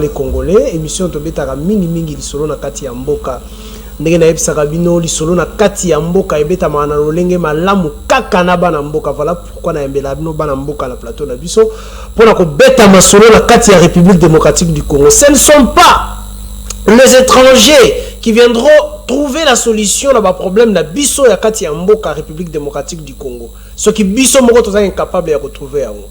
Les Congolais, émission tobetaka mingi lisolo na kati ya mboka. Ndenge na yebisaka bino lisolo na kati ya mboka ebeta mana lolenge malamu kaka na bana mboka. Voilà pourquoi na yembela bino bana mboka la plateau na biso pour na ko beta masolo na kati ya République démocratique du Congo. Ce ne sont pas les étrangers qui viendront trouver la solution à problème na biso ya kati ya mboka République démocratique du Congo. Ce qui biso moko toza incapable de retrouver yango.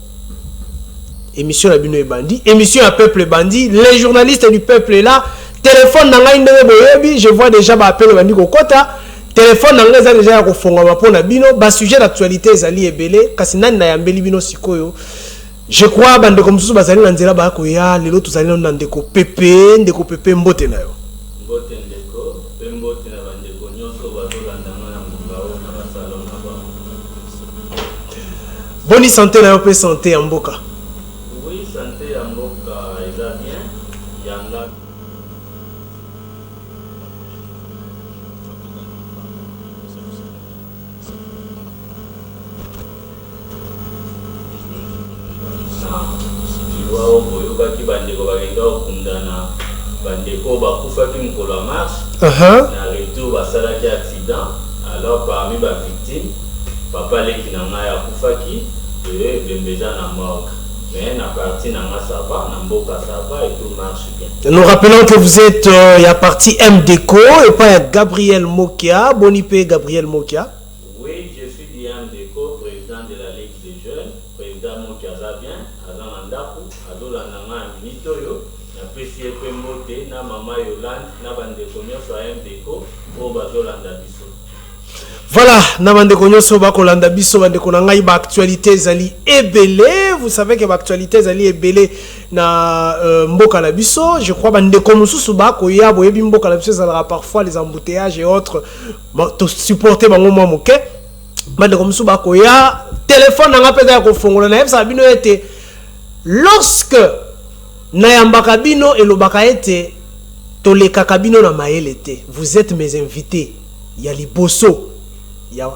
Émission la bino bandi, émission à peuple bandi, les journalistes du peuple est là, téléphone nanga indenge boyebi, je vois déjà ba appel bandi kokota, téléphone nanga za déjà ko fongama pona bino, ba sujet d'actualité ezali ebele, kasi nani na yambeli bino sikoyo. Je crois bande comme ça bazali na nzela ba ko ya lelo tuzali na ndeko pepe mbote na yo. Mbote ndeko, mbote na bandeko nyoso bazolanda na mbao na basalo na ba. Bonne santé na yo pe santé ya mboka. Santé ya mboka eza bien yanga wao boyoka ki bandeko bakenga okundana bandeko bakufaki mokolo ya mars na retour basalaki accident. Alors parmi ba victime papa leki na ngai akufaki bembeza na morgue. Mais na partie nanga ça va, na mboka ça va et tout marche bien. Nous rappelons que vous êtes il y a parti MDECO et pas il y a Gabriel Mokia, Bonipé Gabriel Mokia. Oui, je suis du MDECO, président de la Ligue des jeunes, président Mokia Zabien, Azan Andaku, Adola Nanga Minitoyo, na PCP Mote, na Mama Yolande, na Bandeko Nyoso MDECO, pour Bazolanda Biso. Voilà, Namande Konyoso Bakolanda Biso Bande Konanga ba actualité zali ebele. Vous savez que ba actualité zali ebele na mboka la biso. Je crois bande komususu ba ko ya boyebi mboka la biso zalera parfois les embouteillages et autres. To supporter bango mwa moke. Bande komususu ba ko ya téléphone nanga peza ko fongola na yebsa bino ete lorsque na yambaka bino elobaka ete toleka kabino na mayele te. Vous êtes mes invités. Il y a liboso. Il y a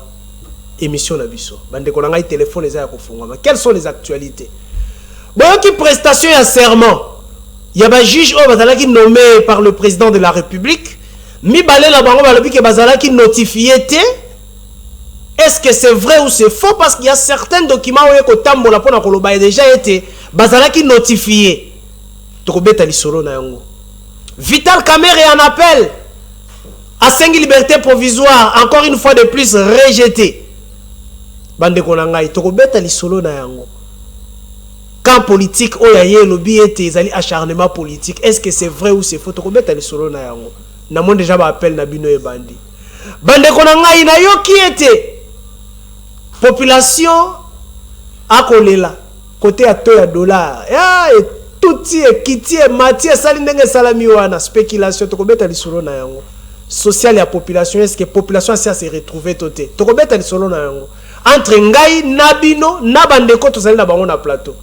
émission na biso. Bande konanga téléphone les a kofungama. Quelles sont les actualités? Bon, qui prestation à serment. Il y a un juge au bazala qui nommé par le président de la République. Mi balé la bango balobi que bazala qui notifié té. Est-ce que c'est vrai ou c'est faux? Parce qu'il y a certains documents où ko tambola pona koloba a déjà été bazala qui notifié. To beta li solo na yango. Vital Kamerhe en appel. À 5 libertés provisoires, encore une fois de plus rejetées. Bande konangai, toko beta li solo na yango. Quand politique, oyaye lobby ete zali acharnement politique, est-ce que c'est vrai ou c'est faux? Toko beta li solo na yango. Na mon déjà ba appel na bino e bandi. Bande konangai na yo qui était population akolela côté à to ya dollar. Ya et tout et kiti et mati sali ndenge salami wana spéculation toko beta li solo na yango. Social et la population, est-ce que la population s'est retrouvée toté? Tokobeta solo na yango. Entre ngai nabino na bandeko tozali na bango na plateau.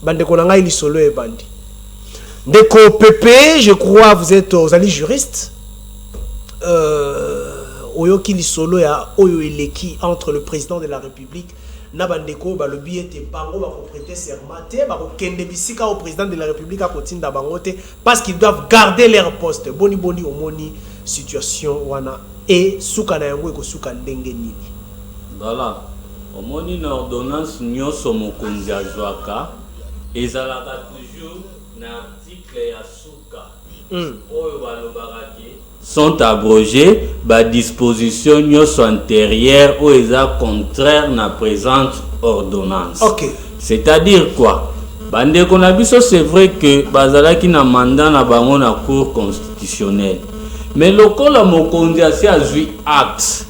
Bandeko na ngai li solo e bandi. Ndeko Pepe, je crois vous êtes allez juriste. Oyoki li solo ya oyo eleki entre le président de la République na bandeko balobi ete bango ba ko prêter serment te ba ko kende bisika au président de la République a kotinda bango te parce qu'ils doivent garder leur poste. Boni omoni situation wana et suka na yango eko suka ndenge nini. Voilà. Omoni na ordonnance nyoso mokonzi azwaka ezalaka toujours na article ya suka. Oyo balobaka ke sont abrogées par disposition nyoso antérieure ou eza contraire na présente ordonnance. OK. C'est-à-dire quoi? Bande konabiso c'est vrai que bazalaki na mandat na bango na cour constitutionnelle. Mais le la mokonzi asi azui acte.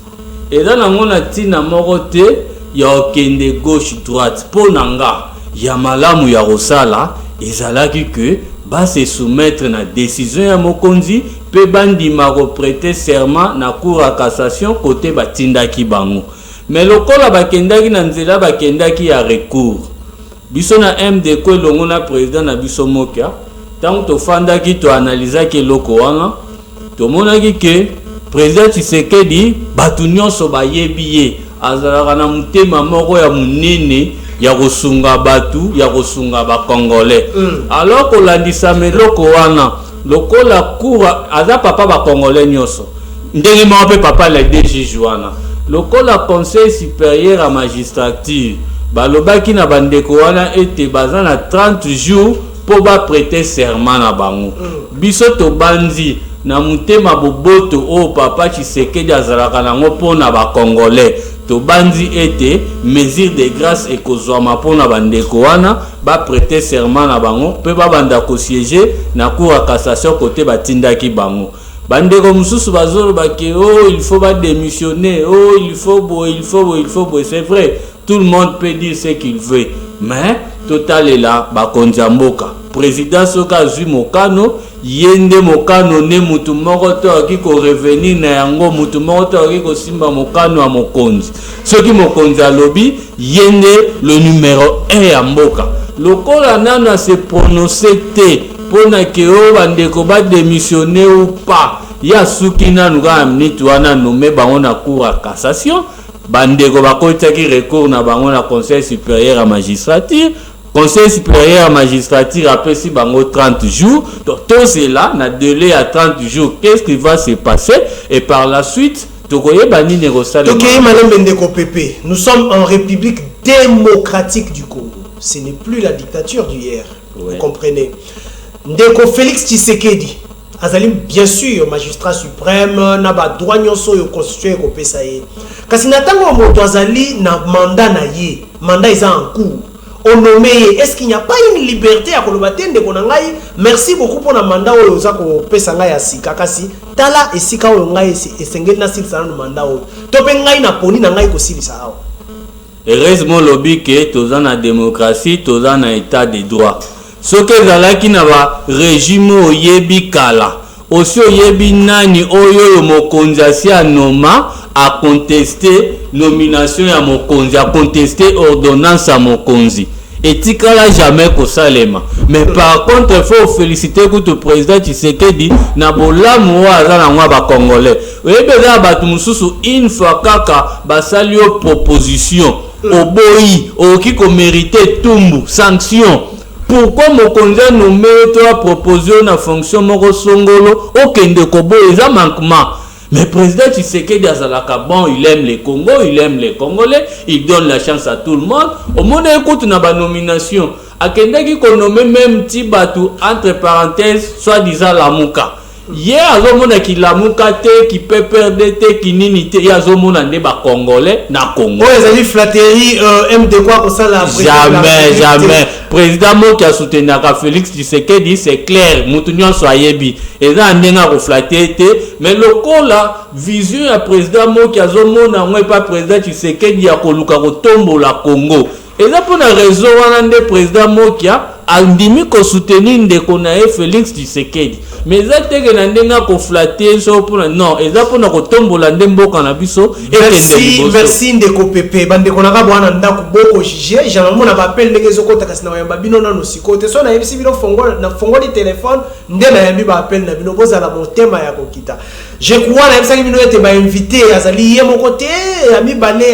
Et dans la mona tina morote ya okende gauche droite pour nanga ya malamu ya rosala ezalaki que ba se soumettre na décision ya mokonzi pe bandi ma prêter serment na cour à cassation côté batindaki bango. Mais le la bakendaki na nzela bakendaki ya recours. Biso na MDECO longo na président na biso Mokia tant to fandaki to analysaki loko wana. Tout le monde a dit que président Tshisekedi batu nyonso bayebi ye azalaka na mutema moko ya munene ya kosunga batu ya kosunga ba congolais alors ko landisa meloko wana lokola cour aza papa ba congolais nyoso ndenge mo pe papa la DG wana lokola conseil supérieur à magistrature balobaki na bandeko wana ete baza na 30 jours pour ba prêter serment na bango biso to bandi na mutema boboto o papa Tshisekedi azalaka nango pona ba congolais to bandi ete mesure de grâce ekozwama pona bandeko wana ba prêter serment na bango pe ba banda ko siéger na cour à cassation côté batindaki bango bandeko mususu bazolo baki oh il faut pas démissionner oh il faut beau c'est vrai tout le monde peut dire ce qu'il veut mais total est là ba konjamboka président soka zui mokano yende mokano ne mutu moko to akiko revenir na yango mutu moko to akiko simba mokano a mokonzi soki mokonzi alobi yende le numéro 1 ya mboka lokola nana se prononcer te pona ke o bandeko ba démissionner ou pas ya suki nanu ga mnitu wana nommé bango na cour à cassation bandeko bakotaki recours na bango na conseil supérieur à magistrature conseil supérieur à magistrature après si bango 30 jours donc tout cela na délai à 30 jours qu'est-ce qui va se passer et par la suite tokoye bani négocier tokoye malembe ndeko pepe nous sommes en république démocratique du Congo ce n'est plus la dictature d'hier vous comprenez ndeko Félix Tshisekedi azali bien sûr magistrat suprême na ba droit nyonso yo constitué ko pesa ye kasi natango moto azali na mandat na ye mandat est en cours on nommé est-ce qu'il n'y a pas une liberté à kolobater ndeko na ngai merci beaucoup pour na mandat oyo za ko pesa ngai asika kasi tala esika oyo ngai esengeli na silisa na mandat oyo to pe ngai na poni na ngai ko silisa awo heureusement lobby que toza na démocratie toza na état de droit soki ezalaki na ba régime oyebi kala osi oyebi nani oyo mokonzi asi anoma a contester nomination ya mokonzi a contester ordonnance ya mokonzi etikala jamais kosalema mais par contre il faut féliciter kutu président Tshisekedi na bolamu wa aza na ba congolais oyebeza batu mususu une fois kaka basali yo proposition oboyi oki ko mériter tumbu sanction. Pourquoi mokonzi nommé toi proposer une fonction moko songolo okende kobo eza manquement mais président Tshisekedi azalaka bon il aime les Congo il aime les Congolais il donne la chance à tout le monde au monde écoute na ba nomination akendaki ko nommer même ti batu entre parenthèses soi-disant lamuka ye azomona ki lamuka te ki peut perdre te ki nini te azomona nde ba congolais na Congo ezali flatterie MD quoi ça la jamais président moki a soutenu Félix Tshisekedi c'est clair mutu nyonso ayebi eza ndenga ko flatter te mais lokola vision ya président moki azomona ngwe pas président Tshisekedi ya koluka ko tombola Congo eza pona raison wana nde président moki andimi ko soutenir ndeko na Félix Tshisekedi mais eza teke na ndenga ko flatter so pona non eza pona ko tombola nde mboka na biso merci ndeko pepe bandeko na ka bwana ndako boko jige jamamo na appel ndenge ezokota kasi na yamba bino nano sikote so na yebisi bino fongoli téléphone nde na yambi ba appel na bino boza la motema ya kokita je crois na yebisa bino ete ba invité azali ye moko te ami balé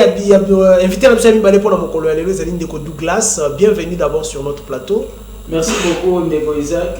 invité na biso ami balé pona mokolo ya lelo ezali ndeko Douglas bienvenue d'abord sur notre plateau. Merci beaucoup ndeko Isaac.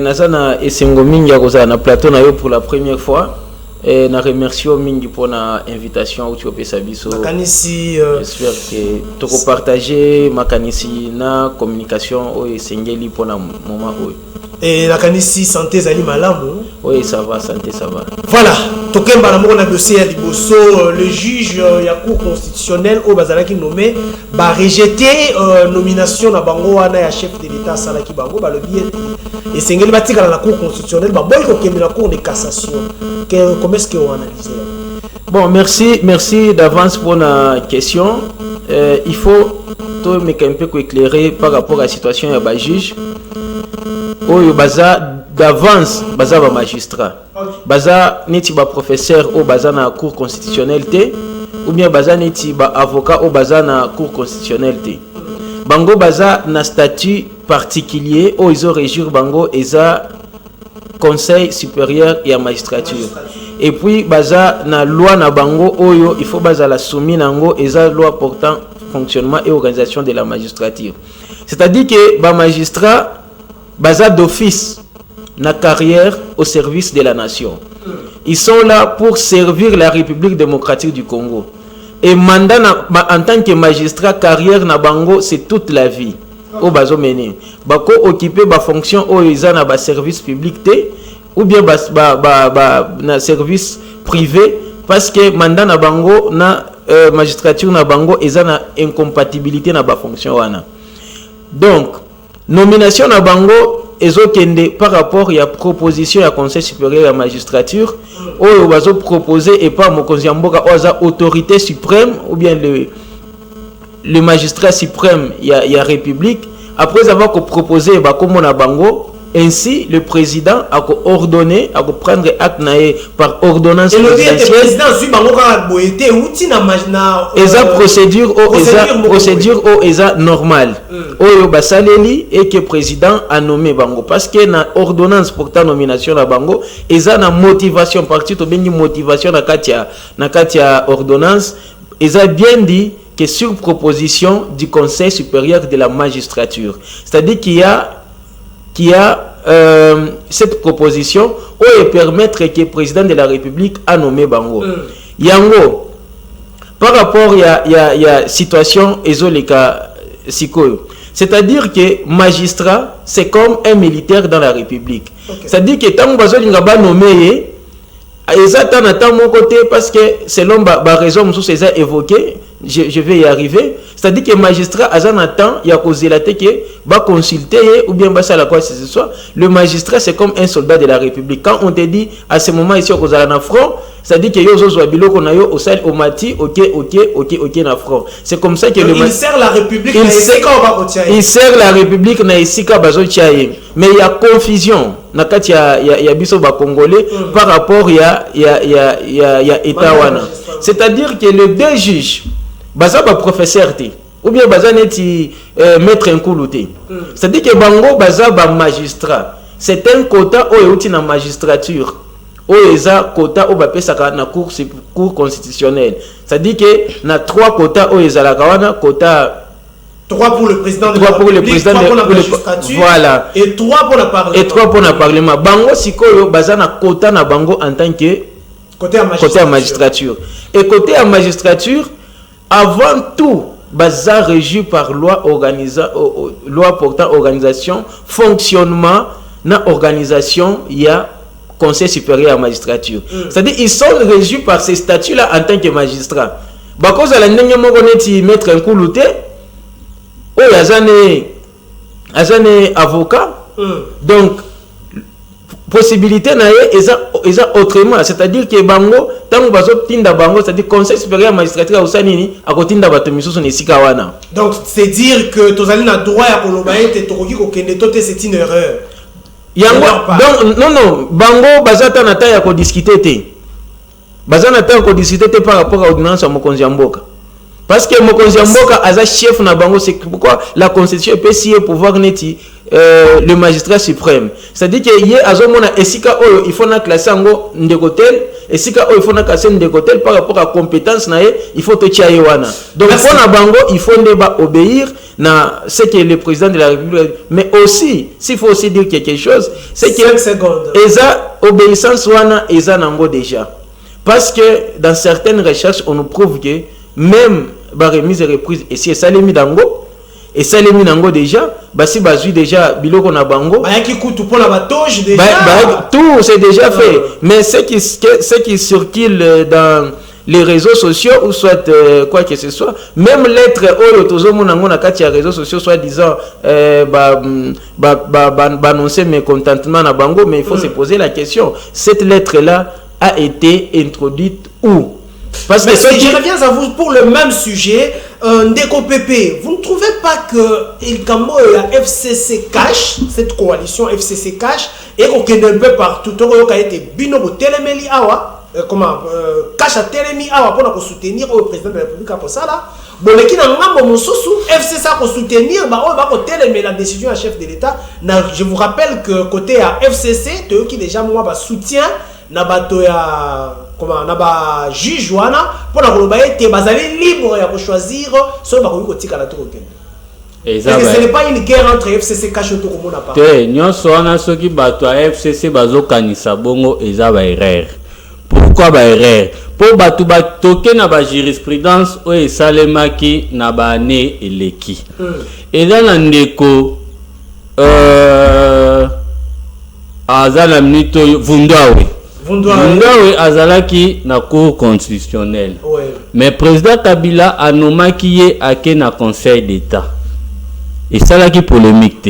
Nazana esengo mingi ya kozala na plateau na yo pour la première fois et na remercie mingi pour na invitation au Tchopesa biso. Makanisi j'espère que toko partager makanisi na communication o esengeli pour na moment oyo. Et la kanisi santé zali malamu. Oui, ça va, santé ça va. Voilà, tokemba na moko na dossier ya liboso le juge ya cour constitutionnelle au bazalaki nommé ba rejeter nomination na bango wana ya chef de l'état salaki bango ba lobi et sengeli batika na cour constitutionnelle ba boy ko kemba na cour de cassation. Comment est-ce que on analyse? Bon, merci d'avance pour la question. Il faut tout me un peu éclairer par rapport à la situation ya ba juge. Oyo baza d'avance baza ba magistrat baza neti ba professeur au baza na cour constitutionnelle te ou bien baza neti ba avocat au baza na cour constitutionnelle te bango baza na statut particulier au iso régir bango eza conseil supérieur et magistrature et puis baza na loi na bango oyo il faut baza la soumis nango eza loi portant fonctionnement et organisation de la magistrature. C'est-à-dire que les magistrats basés d'office na carrière au service de la nation. Ils sont là pour servir la République démocratique du Congo. Et mandat en tant que magistrat, carrière na bango, c'est toute la vie. Au bazo mené. Bako occuper ba fonction au na ba service public ou bien na service privé parce que mandat na bango na magistrature na bango na incompatibilité na ba fonction wana. Donc nomination na bango ezokende par rapport à proposition à conseil supérieur à la magistrature ou bazo proposer et pas mokonzi mboka oza autorité suprême ou bien le magistrat suprême il y a république après avoir proposé ba comme na bango. Ainsi, le président a ordonné, a prendre acte par ordonnance présidentielle. Et la procédure normale. Et que le président a nommé Bango. Parce que la ordonnance portant nomination à Bango, et la motivation, partie de la motivation de la ordonnance, et a bien dit que sur proposition du Conseil supérieur de la magistrature. C'est-à-dire qu'il y a cette proposition où permettre que le président de la République a nommé Bango. Yango, par rapport à la situation ezoleka sikoyo, c'est-à-dire que magistrat, c'est comme un militaire dans la République. Okay. C'est-à-dire que tant que vous avez nommé, exactement mon côté parce que selon la raison que vous avez évoquée, je vais y arriver. C'est-à-dire que le magistrat a un temps, il y a causé la tête que va consulter ou bien va la quoi que ce soit. Le magistrat c'est comme un soldat de la République. Quand on te dit à ce moment ici on a un front, c'est-à-dire que yozo zwabilo qu'on a yo au sel au mati, ok na front. C'est comme ça que il sert la République. Il sert la République na isika bazo tiaye. Mais il y a confusion. Nakati il y a biso ba congolais par rapport il y a état wana. C'est-à-dire que les deux juges baza ba professeur té ou bien baza neti maître nkuluté. C'est-à-dire que bango baza ba magistrat. C'est un quota au outil na magistrature. O eza quota au ba pesaka na cour constitutionnelle. C'est-à-dire que na 3 quotas au eza la kawana quota 3 pour le président de la République, 3 pour la magistrature, voilà. Et 3 pour le Parlement. Et 3 pour le Parlement. Bango sikoyo baza na quota na bango en tant que côté à magistrature. Et côté à magistrature, avant tout, baza régi par loi portant organisation, fonctionnement, na organisation, il y a conseil supérieur à la magistrature. C'est-à-dire ils sont régis par ces statuts-là en tant que magistrats. Parce que la ligne mogoneti mettre un coup luté, oh yazane avocat, donc possibilité na eza autrement, c'est-à-dire que bango tango bazo tinda bango, c'est-à-dire conseil supérieur magistrature osanini akotinda bato misusu ne sika wana. Donc c'est dire que tozali na droit ya koloba ete tokoki kokende tote c'est une erreur. Yango donc non bango bazata na ta ya ko discuter te. Bazana ta ko discuter te par rapport à ordonnance ya mokonzi ya mboka. Parce que mokonzi ya mboka aza chef na bango, c'est pourquoi la constitution peut sier pouvoir neti le magistrat suprême. C'est-à-dire que y a azomona esika oyo il faut na classer ngo ndekotel, esika oyo il faut na classer ndekotel par rapport à compétence na il faut te tiaye wana. Donc pour na bango il faut ndeba obéir na ce que le président de la République, mais aussi s'il faut aussi dire quelque chose, c'est que eza obéissance wana eza nango déjà. Parce que dans certaines recherches on nous prouve que même ba remise et reprise et si ça les mis dango et ça les mis nango déjà basi bazui déjà biloko na bango ba yaki kutu pour la batoge déjà tout c'est déjà fait, mais ce qui circule dans les réseaux sociaux ou soit quoi que ce soit, même lettre oyo tozomona ngo na kati ya réseaux sociaux soit disant annoncer mécontentement na bango, mais il faut se poser la question, cette lettre là a été introduite où? Parce que si je reviens à vous pour le même sujet, Ndeko Pepe, vous ne trouvez pas que il la FCC cache, cette coalition FCC cache, et qu'on ne peut partout, tout a été binobo telemeli awa, cache à telemi awa pour soutenir le président de la République pour ça là. Bon, les qui n'ont pas FCC pour soutenir, on va télémer la décision à chef de l'État. Je vous rappelle que côté à FCC, qui déjà moi soutient na bato ya comment na ba juge wana pour la koloba ete bazali libre ya choisir so ba ko tika la to kokende. Ce n'est pas une guerre entre FCC Kachoto comme on a parlé. Nyonso wana soki bato ya FCC bazokanisa bongo eza ba erreur. Pourquoi ba erreur? Pour bato batoke na ba jurisprudence o esalemaki na ba ane eleki. Eza na ndeko azala minito Vundawe azalaki na cour constitutionnelle. Mais président Kabila anomaki ye ake na conseil d'état. Et ça là qui polémique te.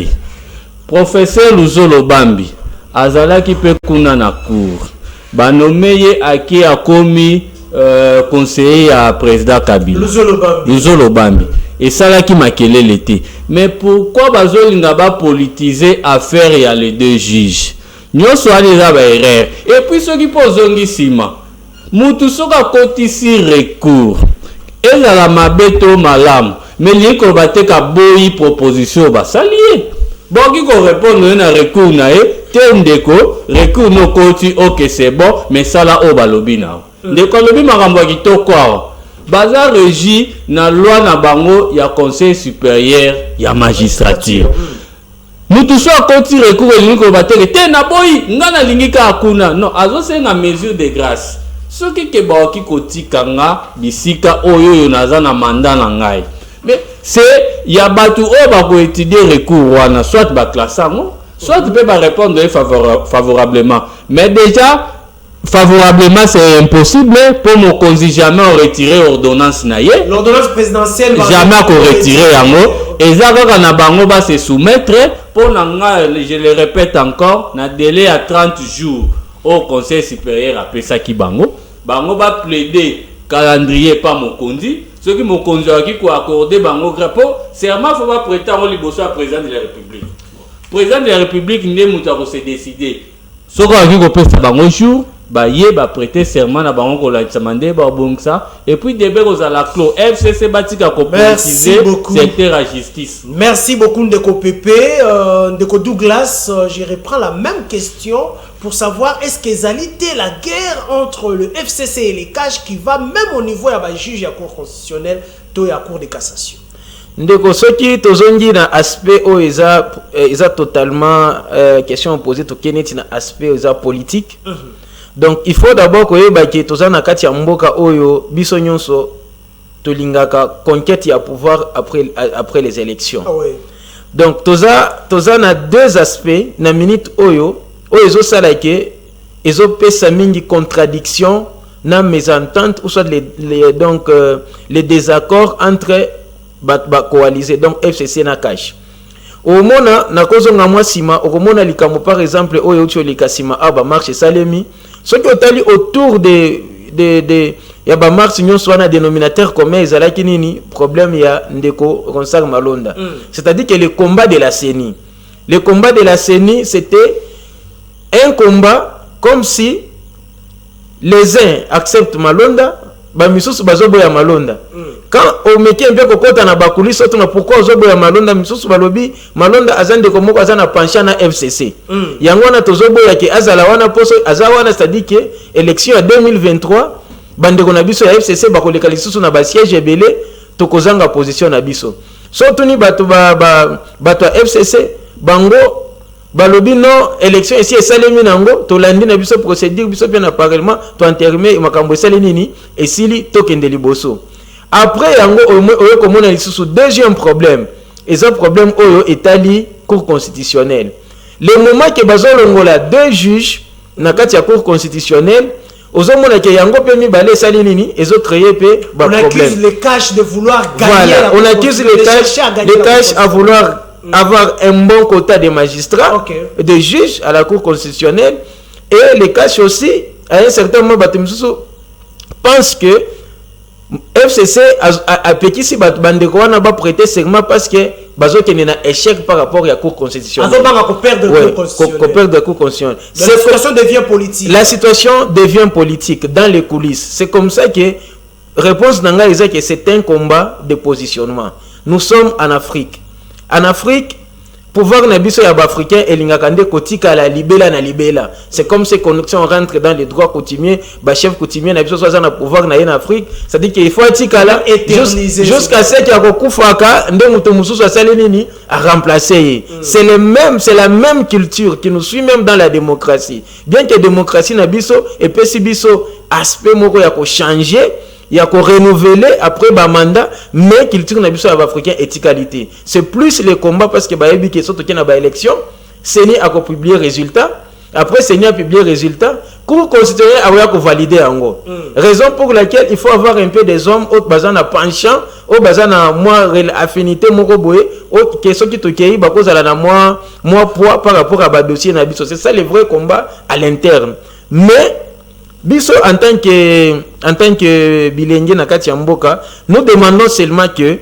Professeur Luzolo Bambi azalaki pe kuna na cour. Banomé ye ake akomi conseiller à président Kabila. Luzolo Bambi. Et ça là qui makelele te. Mais pourquoi bazolinga ba politiser affaire ya les deux juges? Nyonso eza ba erreur. Et puis ceux qui posent sima. Mutu soka kotisi recours. Eza la mabeto malam. Mais li ko bateka boyi proposition ba salier. Bon qui ko répondre na recours na te ndeko recours no koti OK c'est bon mais ça là o balobi na. Ndeko lobi makambo kitoko awa. Baza régi na loi na bango ya conseil supérieur ya magistrature. Nous tous à côté recours et l'ingo battre te na boy ngana lingika akuna non azo senga mesure de grâce ce qui ke ba ki kotika nga bisika oyo naza na mandat na ngai mais c'est ya batu o ba ko étudier recours wana soit ba classango soit peut ba répondre favorablement mais déjà favorablement c'est impossible pour mon consi jamais retirer ordonnance na ye l'ordonnance présidentielle jamais ko retirer yango et ça na bango ba se soumettre pour nanga je le répète encore na délai à 30 jours au conseil supérieur après ça qui bango ba plaider calendrier pas mon consi ce qui mon consi qui ko accorder bango grapo serment faut pas prêter au liboso à président de la République. Président de la République ne muta ko se décider ce ko qui ko pesa bango jour ba ye ba prêter serment na bango ko la tsamande ba bongsa et puis débé ko za la clos FCC batika ko politiser secteur à justice. Merci beaucoup Ndeko Pépé, Ndeko Douglas, je reprends la même question pour savoir est-ce que zalité la guerre entre le FCC et les CAJ qui va même au niveau ya ba juge ya cour constitutionnelle to ya cour de cassation. Ndeko soki tozongi na aspect o eza totalement question posée to keneti na aspect eza politique. Donc il faut d'abord que toza na kati ya mboka oyo biso nyonso tolingaka conquête ya pouvoir après les élections. Donc toza na deux aspects na minute oyo ezo sala ke ezo pesa mingi contradiction na mésentente ou soit les désaccords entre ba coalisés donc FCC na CAJ. Au mona na kozonga mwa sima okomona likambo par exemple oyo tolika sima aba marche salemi ce qui est autour de ya ba marche nyonso wana dénominateur commun ezalaki nini problème ya Ndeko Ronsard Malonda. C'est-à-dire que le combat de la CENI c'était un combat comme si les uns acceptent Malonda ba misusu bazoboya Malonda. Quand on mettait un peu kokota na bakuli soto na pourquoi ozoboya Malonda misusu balobi Malonda azande komoko azana pension na FCC. Yango na tozoboya ke azala wana poso azawana c'est-à-dire que élection en 2023 bandeko na biso ya FCC bakoleka lisusu na ba siège ebele tokozanga position na biso. Soto ni bato ya FCC bango balobi non élection ici esalemi nango tolandi na biso procédure biso pe na parlement to entermer makambo esali nini esili tokende liboso. Après yango oyo komona lisusu deuxième problème eza problème oyo etali cour constitutionnelle. Le moment que bazolongola deux juges na kati ya cour constitutionnelle ozomona ke yango pe mibale esali nini ezo créer pe ba problème. On accuse les CAJ de vouloir gagner. Voilà, on accuse les CAJ à vouloir avoir un bon quota de magistrats, de juges à la cour constitutionnelle, et les CAJ aussi à un certain moment pense que FCC a petit si bandeko wana ba prêter serment parce que bazo tenena échec par rapport à la cour constitutionnelle. La situation devient politique. La situation devient politique dans les coulisses. C'est comme ça que réponse nanga est que c'est un combat de positionnement. Nous sommes en Afrique. En Afrique, pouvoir na biso ya africain elingaka nde kotika la libela na libela. C'est comme ces connexions rentrent dans les droits coutumiers, ba chef coutumier na biso soit na pouvoir na en Afrique, c'est-à-dire qu'il faut atika là jusqu'à ce qu'il y a kokufaka nde muto mususu asali nini a remplacer. C'est la même culture qui nous suit même dans la démocratie. Bien que démocratie na biso et puis si biso aspect moko ya ko changer, il y a qu'on renouveler après ba mandat, mais culture na biso ya africain éthicalité. C'est plus les combats parce que ba yebi que soto na ba élection, Seni a ko publier résultat, après Seni a publié résultat, cour constitutionnel a ko valider ango. Raison pour laquelle il faut avoir un peu des hommes au bazana penchant, au bazana moi affinité moko boye, au que ceux qui tokei ba ko zala na moi poids par rapport à ba dossier na biso. C'est ça le vrai combat à l'interne. Mais biso en tant que bilingue na kati ya mboka, nous demandons seulement que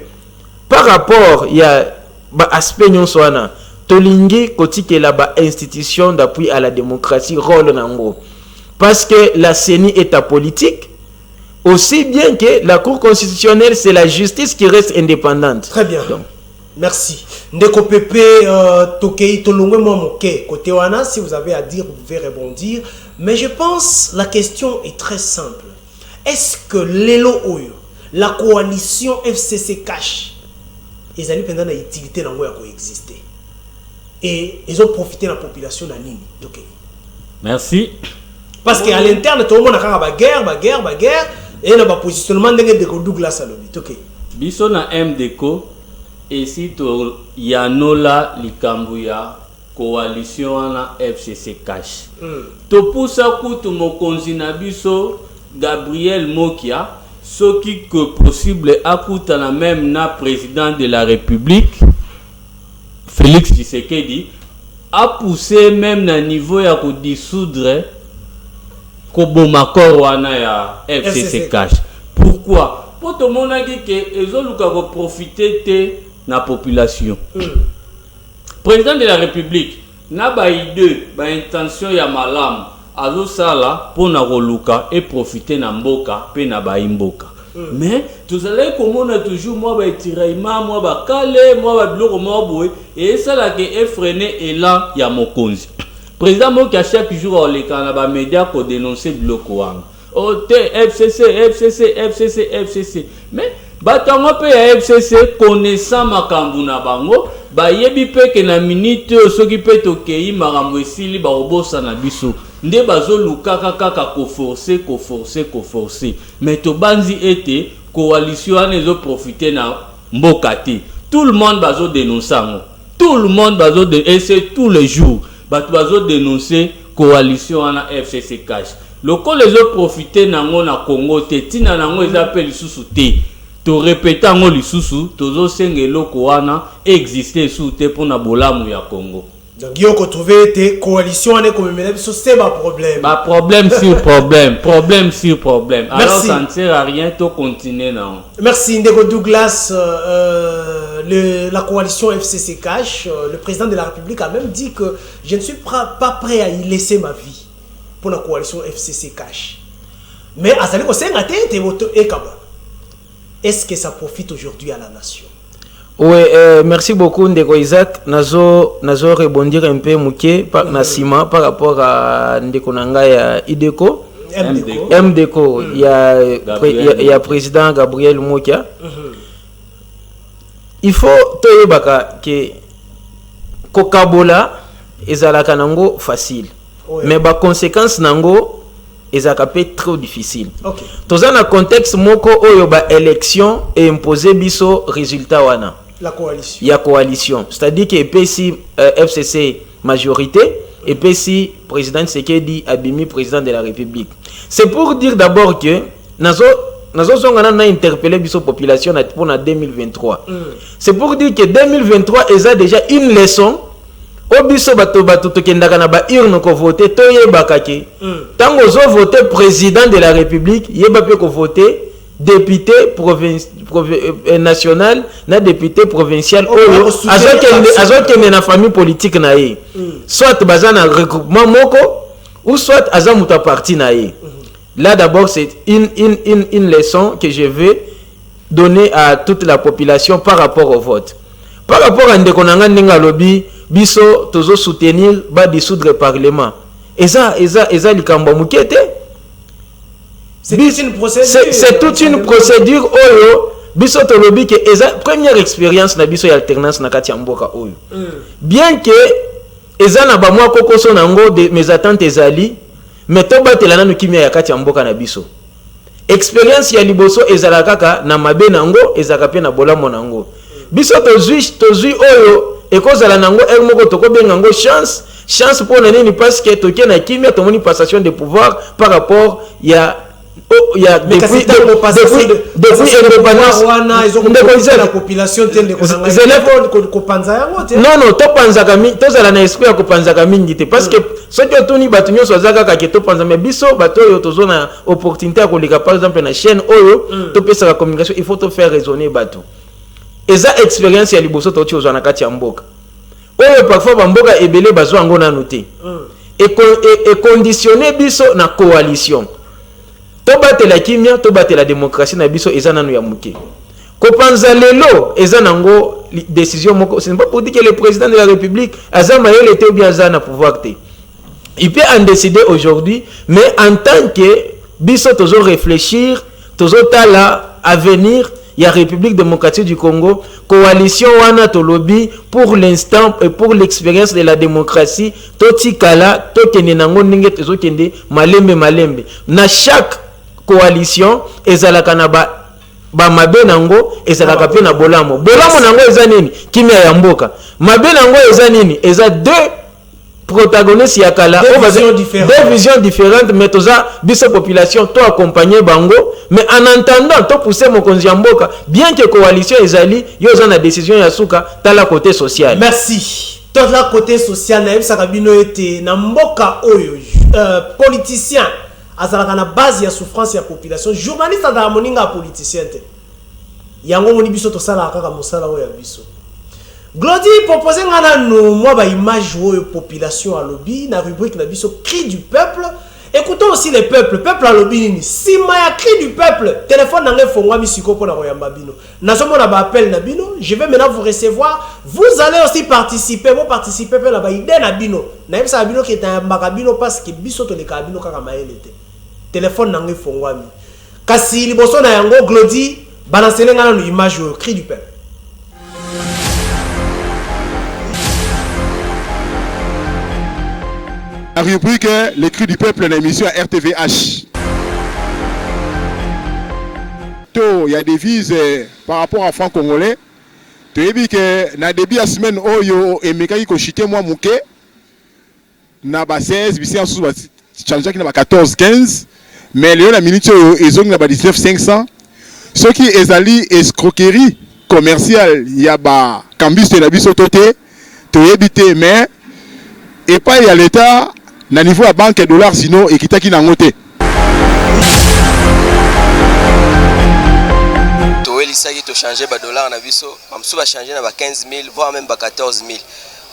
par rapport il y a ba aspect nyonso wana tolingi kotikela ba institution d'appui à la démocratie rôle nango, parce que la CENI est apolitique aussi bien que la Cour constitutionnelle, c'est la justice qui reste indépendante. Très bien. Donc, merci. Ndeko Pepe Tokei Tolongwe Momoke côté wana, si vous avez à dire vous pouvez rebondir, mais je pense la question est très simple. Est-ce que l'élo oyo la coalition FCC cash ils allaient pendant la utilité dans quoi exister et ils ont profité de la population à nini? OK. Merci. Parce qu'à l'interne tout le monde a bagarre et na ba positionnement de Douglas Alobi. OK. Biso na MDECO et si to yanola likambuya coalition na FCC cash. To poussa kutu mokonzi na biso Gabriel Mokia, ce qui est possible akutana même na président de la République Félix Tshisekedi a poussé même na niveau ya ko dissoudre Kobomako wana ya FCC cash. Pourquoi? Pour tout le monde qui que ezoluka ko profiter te na population. Président de la République na ba idée ba intention ya malam azo sala pour na roluka et profiter na mboka pe na ba imboka. Mais tout allez komona toujours moi ba tiraima moi ba kale moi ba biloko moi boy et ça là que effréné élan ya mokonzi. Président Moki à chaque jour les kana ba média ko dénoncer biloko wanga. Oh FCC mais batango pe ya FCC connaissant makambu na bango ba yebi pe ke na minute soki pe tokei makambo esili ba obosa na biso nde bazo luka kaka ko forcer mais to banzi ete coalition anezo profiter na mbokati tout le monde bazo dénoncer tout le monde bazo et c'est tous les jours bazo dénoncer coalition na FCC cash loko les autres profiter nango na Congo te tina nango ezapeli susu te to répéter ngo lisusu tozo sengelo ko wana exister sous te pour na bolamu ya Congo. Donc yo ko trouver te coalition ane comme mena biso c'est pas problème. Ba problème sur problème. Alors ça ne sert à rien to continuer non. Merci Ndeko Douglas. La coalition FCC cash, le président de la République a même dit que je ne suis pas prêt à y laisser ma vie pour la coalition FCC cash. Mais azali ko senga te voto ekaba. Est-ce que ça profite aujourd'hui à la nation? Oui, merci beaucoup Ndeko Isaac. Nazo rebondir un peu Mouké par Nassima par rapport à Ndeko Nanga ya IDECO. MDECO. Il y a président Gabriel Mokia. Il faut te baka que Kokabola ezalaka nango facile. Mais ba conséquence nango ezakapé trop difficile. OK. Dans un contexte moko oyo ba élection et imposer biso résultat wana. La coalition. Il y a coalition. C'est-à-dire que PSI FCC majorité et PSI président Tshisekedi abimi président de la République. C'est pour dire d'abord que nazo songana na interpellé biso population pour 2023. C'est pour dire que 2023 est déjà une leçon. Obiso bato tokendaka na ba urne ko voter to yebaka ke tango zo voter président de la République yeba pe ko voter député national na député provincial oyo azokende na famille politique na ye soit bazana regroupement moko ou soit azamuta parti na ye. Là d'abord c'est une leçon que je vais donner à toute la population par rapport au vote. Par rapport à Ndeko Nanga Ndinga Lobi biso tozo soutenir ba dissoudre parlement eza likambo mukete. C'est une procédure. C'est toute une procédure oyo biso tolobi ke eza première expérience na biso ya alternance na kati ya mboka oyo. Bien que eza na ba mwa kokoso nango de mes attentes ezali mais to batela nanu kimia ya kati ya mboka na biso. Expérience ya liboso ezala kaka na mabe nango ezaka pe na bolamo nango. Biso tozui oyo ekozala nango moko tokobenga ngo chance pour na nini parce que toke na kimia tomoni passation de pouvoir par rapport ya depuis indépendance la population non topanzaka mingi tozala na esprit ya kopanzaka mingi te parce que soki otuni bato nyonso azaka kaka ke topanza mais biso bato oyo tozo na opportunité ya koleka par exemple na chaîne oyo topesaka communication il faut to faire raisonner bato eza expérience ya liboso toti ozwa na kati ya mboka oyo parfois bamboka ebele bazwa yango nanu te et conditionner biso na coalition tobatela kimia tobatela démocratie na biso eza nanu ya muke kopanza lelo eza nango décision moko c'est pas pour dire que le président de la République azama yele te ou bien azana pouvoir te il peut en décider aujourd'hui mais en tant que biso tozo réfléchir tozo tala avenir ya République démocratique du Congo coalition wana tolobi pour l'instant et pour l'expérience de la démocratie totikala tokende nango ninge tozo kende malembe na chaque coalition ezalaka na ba mabe nango ezalaka pe na bolamo nango eza nini kimia ya mboka mabe nango eza nini eza deux protagonistes ya kala deux visions différentes mais toza biso population to accompagner bango mais en entendant to pousser mokonzi ya mboka bien que coalition ezali yo za na décision ya suka tala côté social. Merci. Tout la côté social na yebisaka bino ete na mboka oyo politicien azalaka na base ya souffrance ya population journaliste azala moninga politicien te yango moni biso tosala kaka mosala oyo ya biso Glody propose ngana no moi ba image oyo population à lobby na rubrique na biso cri du peuple. Écoutons aussi les peuples à lobby nini sima ya cri du peuple téléphone na ngai fongwa misiko pona koyamba bino nazomona ba appel na bino je vais maintenant vous recevoir vous allez aussi participer pe na ba idée na bino na yebisa bino ke ta mbaka bino parce que biso to le ka bino kaka maele te téléphone na ngai fongwa mi kasi liboso na yango Glody balancele ngana no image au cri du peuple. La rubrique Les cris du peuple, l'émission à RTVH. Il y a des vises par rapport à franc congolais. Tu as vu que dans le début de la semaine, il y a chité moi mouké. Na 16, il y a 14, 15. Mais il y a minute, ils ont 19 500. Ce qui est allé escroquerie commerciale, il y a cambus de la bisototé. Tu as vu mais et pas il y a l'État. Na niveau à banque dollar sinon et kita ki na ngote to elisaki to changer ba dollar na biso mamsu ba changer na ba 15000 voire même ba 14000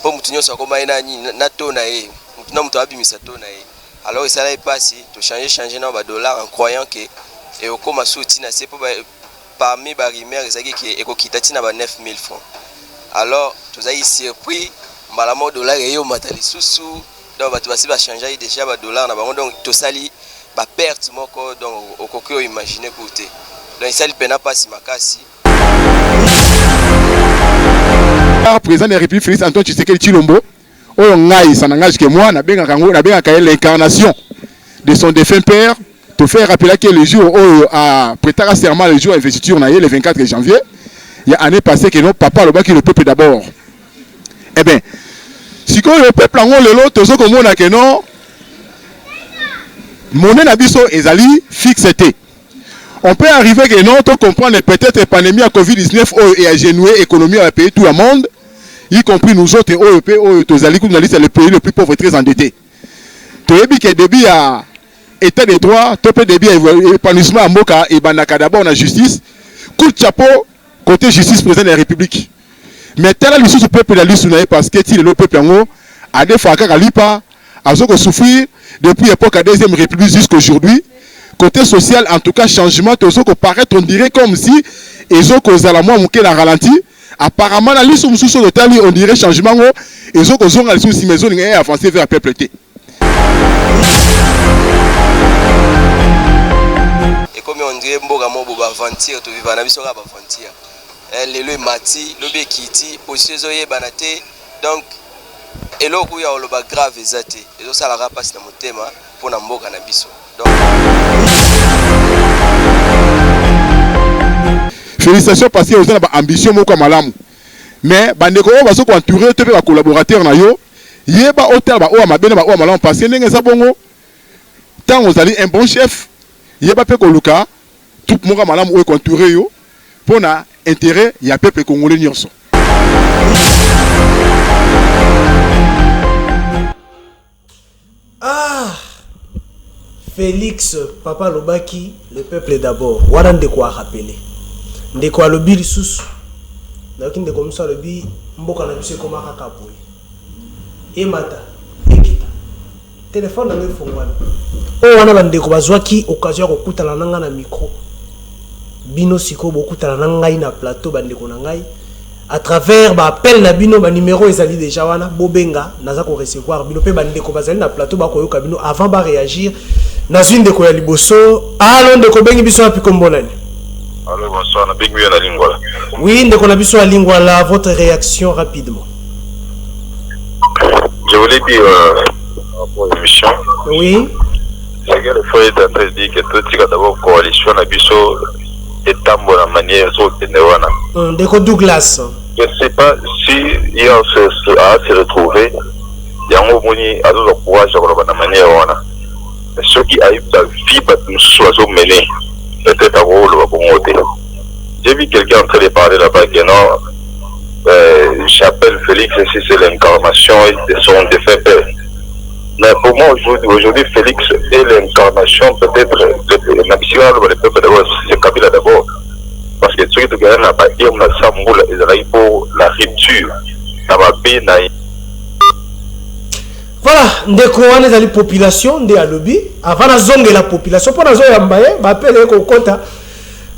po mutunyo sa koma ina na to na e mutuna mutu abimisa to na e alors ça là passe to changer na ba dollar en croyant que et okoma souti na c'est parmi ba rumeur ezaki que ekokita tina ba 9000 francs alors to zai surpris mbala mo dollar e yo matali susu donc tu vas changer déjà ba dollar na bango donc to sali ba perte moko donc okokyo imaginer côté donc ça il pena pas si makasi président de la République Félix Antoine Tshisekedi Tshilombo oyo ngai ça n'engage que moi na benga kango na benga ka l'incarnation de son défunt père te faire rappeler que le jour où a prêté serment le jour investiture na le 24 janvier il y a année passée que non papa le baki le peuple d'abord eh bien si le peuple en le lot tozo komona que non monnaie na biso ezali fixité on peut arriver que non to comprendre peut-être la pandémie à Covid-19 et à genouer économie à pays tout le monde y compris nous autres au tozali comme c'est le pays le plus pauvre et très endetté to yebi que début à état de droit to peut début épanouissement à mboka et banaka d'abord na justice coup de chapeau côté justice président de la République. Mais tel est le peuple de l'Israël parce que le peuple a des fois à l'IPA, a souffrir depuis l'époque de la Deuxième République jusqu'à aujourd'hui. Côté social, en tout cas, changement, tout ça paraît, on dirait comme si ils ont causé la moins la ralenti. apparemment la liste mususu de tali on dirait changement ngo ezo ko zonga lisu si maison ngai avancer vers peuple té. Et comme on dirait mboka mobo ba aventure to vivre na biso ka ba aventure. Lelo mati lobi kiti position zo yebana te donc eloko ya oloba grave ezate ezo sala ka passe na motema pona mboka na biso. Donc félicitations parce que vous avez ambition moko malamu. Mais bandeko o baso ko entourer te ba collaborateur na yo yeba hôtel ba o mabene ba o malamu parce que ndenge za bongo tant vous allez un bon chef yeba pe ko luka tout moko malamu o ko entourer yo pona intérêt ya peuple congolais nyonso. Ah, Félix Papa Lobaki, le peuple d'abord. Wana de quoi rappeler. De quoi le bill sous. Donc de comme ça le bill mboka na biso koma kaka boy. Et mata, ekita. Téléphone na ngefongwana. O wana bande ko bazwaki occasion ko kutala nanga na micro. Bino siko bokutala na ngai na plateau bande ko na ngai. À travers ba appel na bino ba numéro ezali déjà wana bobenga naza ko recevoir bino pe bande ko bazali na plateau ba ko yoka bino avant ba réagir na zwine de ko ya liboso allo de ko bengi biso api kombolani. Allô, bonsoir, na bengi na lingwala. Oui, de ko na biso à lingwala, votre réaction rapidement. Je voulais dire pour l'émission. Oui. C'est que le foyer est en train de dire que tout est d'abord coalition na biso et tambo la manière so tenewana. De ko Douglas. Je ne sais pas si il a se retrouver yango moni azo le courage de la manière wana. Ceux qui arrivent à vivre nous soit mener peut-être à rôle va monter. J'ai vu quelqu'un en train de parler là-bas que non, j'appelle Félix et si c'est l'incarnation de son défunt père. Mais pour moi aujourd'hui Félix est l'incarnation peut-être le maximum le peuple d'abord, c'est Kabila d'abord. Parce que ceux qui gagnent n'a pas dit on a ça ils arrivent pour la rupture. Ça va bien. Voilà, ndeko wana ezali population nde alobi avant na zonge la population pour na zo ya mbaye ba pele ko kota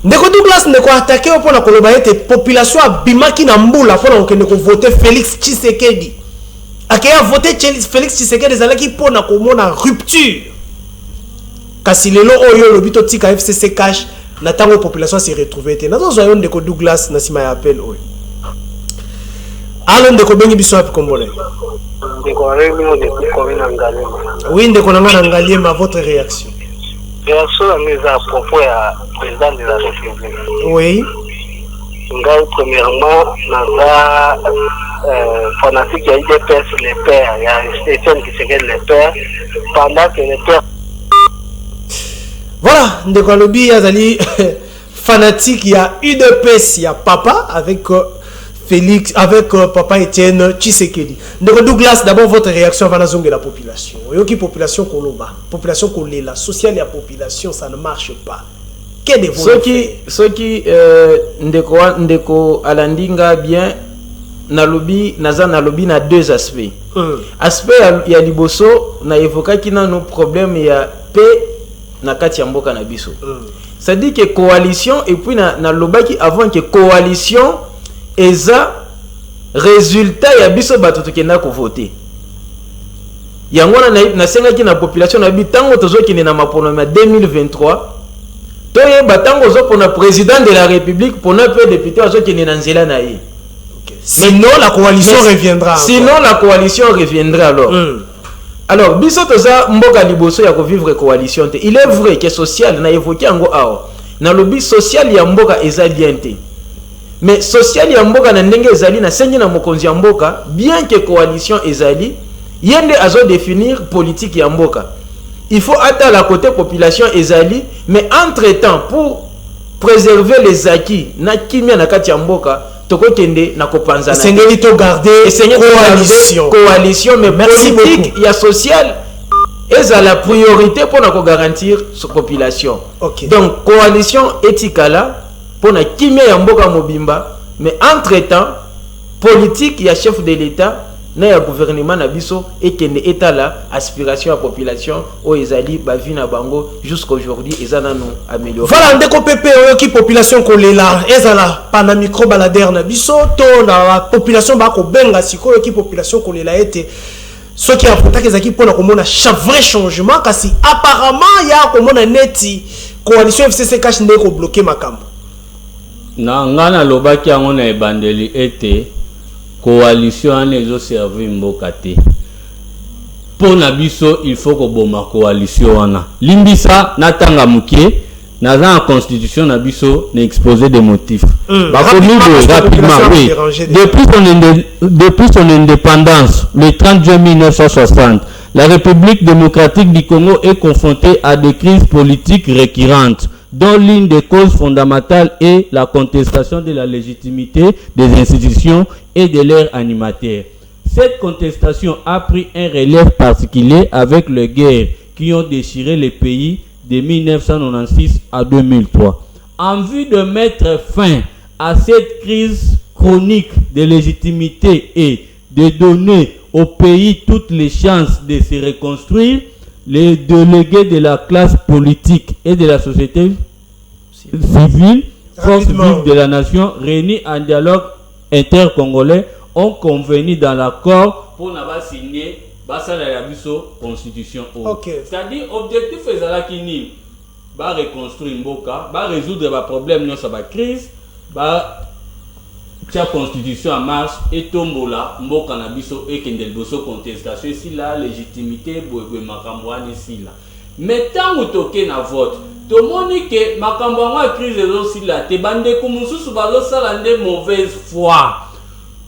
ndeko Douglas ndeko attaquer pour na koloba ete population abimaki na mbula pour na okende ko voter Félix Tshisekedi akaya voter Félix Tshisekedi ezalaki pour na komona rupture kasi lelo oyo lobi to tika FCC cash na tango population se retrouver te nazo zo ndeko Douglas na sima ya appel oyo allo ndeko bengi biso api kombole. Oui, ndeko na Ngaliema, votre réaction. Réaction mise à propos du président de la République. Oui. Premièrement, naza fanatique il y a UDPS les pères, il y a Stéphane qui se les pères, pendant que les pères. Voilà, ndeko alobi azali fanatique, il y a UDPS, il y a papa avec Félix, avec papa Etienne Tshisekedi. Donc Douglas, d'abord votre réaction avant la zone de la population. Yoki population koloba, population kolela, social et la population, ça ne marche pas. Quel est votre ceux qui ndeko alandinga bien nalobi naza nalobi na deux aspects. Aspect ya liboso na évoquer qui na nos problèmes ya paix na kati ya mboka na biso. Ça dit que coalition et puis na lobaki avant que coalition eza résultat ya biso bato tokenda ko voter yango na sengaki na population na bitango tozokende na mapono ya 2023 toye batango zo pona président de la république pona pe député azokende na nzela na ye. Sinon la coalition reviendra. Sinon la coalition reviendra alors. Alors biso toza mboka liboso ya ko vivre coalition te. Il est vrai que social na évoqué ngo awa na lobby social ya mboka eza bien te. Mais social ya mboka na ndenge ezali na sengi na mokonzi ya mboka bien que coalition ezali yende azo définir politique ya mboka. Il faut attendre la côté population ezali mais entre-temps pour préserver les acquis na kimia na kati ya mboka toko kende na kopanza na sengeli to garder coalition mais politique ya social est la priorité pour na ko garantir sa population. Okay. Donc coalition etikala pour na kimia ya mboka mobimba mais entre-temps politique ya chef de l'État na ya gouvernement na biso ekende etala aspiration à population o ezali ba vie na bango jusqu'aujourd'hui ezana no améliorer. Voilà ndeko pepe oyoki population kolela ezala pana micro baladaire na biso to na population ba ko benga sikoyo ki population kolela ete ce qui a porté ezaki pona komona vrai changement kasi apparemment ya komona neti coalition FCC cash ndeko bloquer makambo. Na ngana lobaki yango na ebandeli ete coalition ezo servir mboka te. Pona biso il faut ko boma coalition wana. Limbisa natanga mukie na la constitution na biso na exposé des motifs. Rapidement, oui. Depuis son indépendance, le 30 juin 1960, la République démocratique du Congo est confrontée à des crises politiques récurrentes, dont l'une des causes fondamentales est la contestation de la légitimité des institutions et de leurs animateurs. Cette contestation a pris un relève particulier avec les guerres qui ont déchiré le pays de 1996 à 2003. En vue de mettre fin à cette crise chronique de légitimité et de donner au pays toutes les chances de se reconstruire, les délégués de la classe politique et de la société civile, force vive de la nation, réunis en dialogue intercongolais, ont convenu dans l'accord pour n'avoir signé la constitution. Okay. C'est-à-dire, objectif est de reconstruire Mboka, résoudre les problèmes dans la crise, la constitution en marche et tombola Mboka na biso et kendel boso contestation si la légitimité boye makamboani si là. Mais tant que toke na vote, to moni que makamboani crise aussi là, te bande kumususu bazo sala nde mauvaise foi.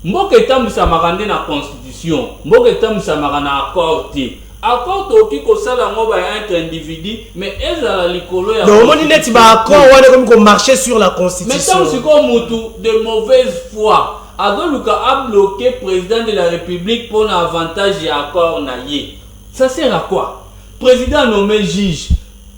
Mboka etambusa makande na constitution, mboka etambusa makana accord te. Accord toki ko sala ngo ba entre individu, mais ezala likolo ya. Donc moni neti ba accord wana comme ko marcher sur la constitution. Mais tant que ko mutu de mauvaise foi, Agoluka a bloqué président de la République pour l'avantage et accord na ye. Ça sert à quoi? Président nommé juge.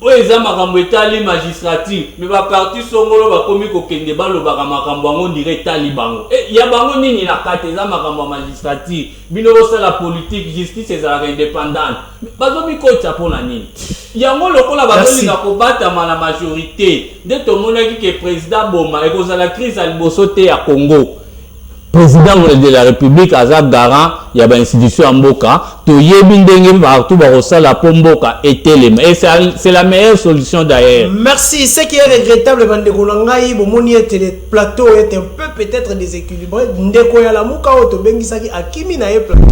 Oeza makambo etali magistrature mais ba parti songolo ba komi ko kende ba lo ba makambo ngo direct ali bango ya bango nini na kate za makambo magistrature bino la politique justice ezala indépendante bazo mi ko tapona nini yango lokola bazo linga ko bata na majorité de to monaki que président boma e ko za la crise al bosote ya Congo. Président de la République aza garant ya ba institution en Mboka to yebi ndenge partout ba rosala po Mboka etelema et c'est la meilleure solution d'ailleurs. Merci. Ce qui est regrettable bandeko ngai bomoni ete le plateau est un peu peut-être déséquilibré ndeko ya la muka oto bengisaki akimi na e plateau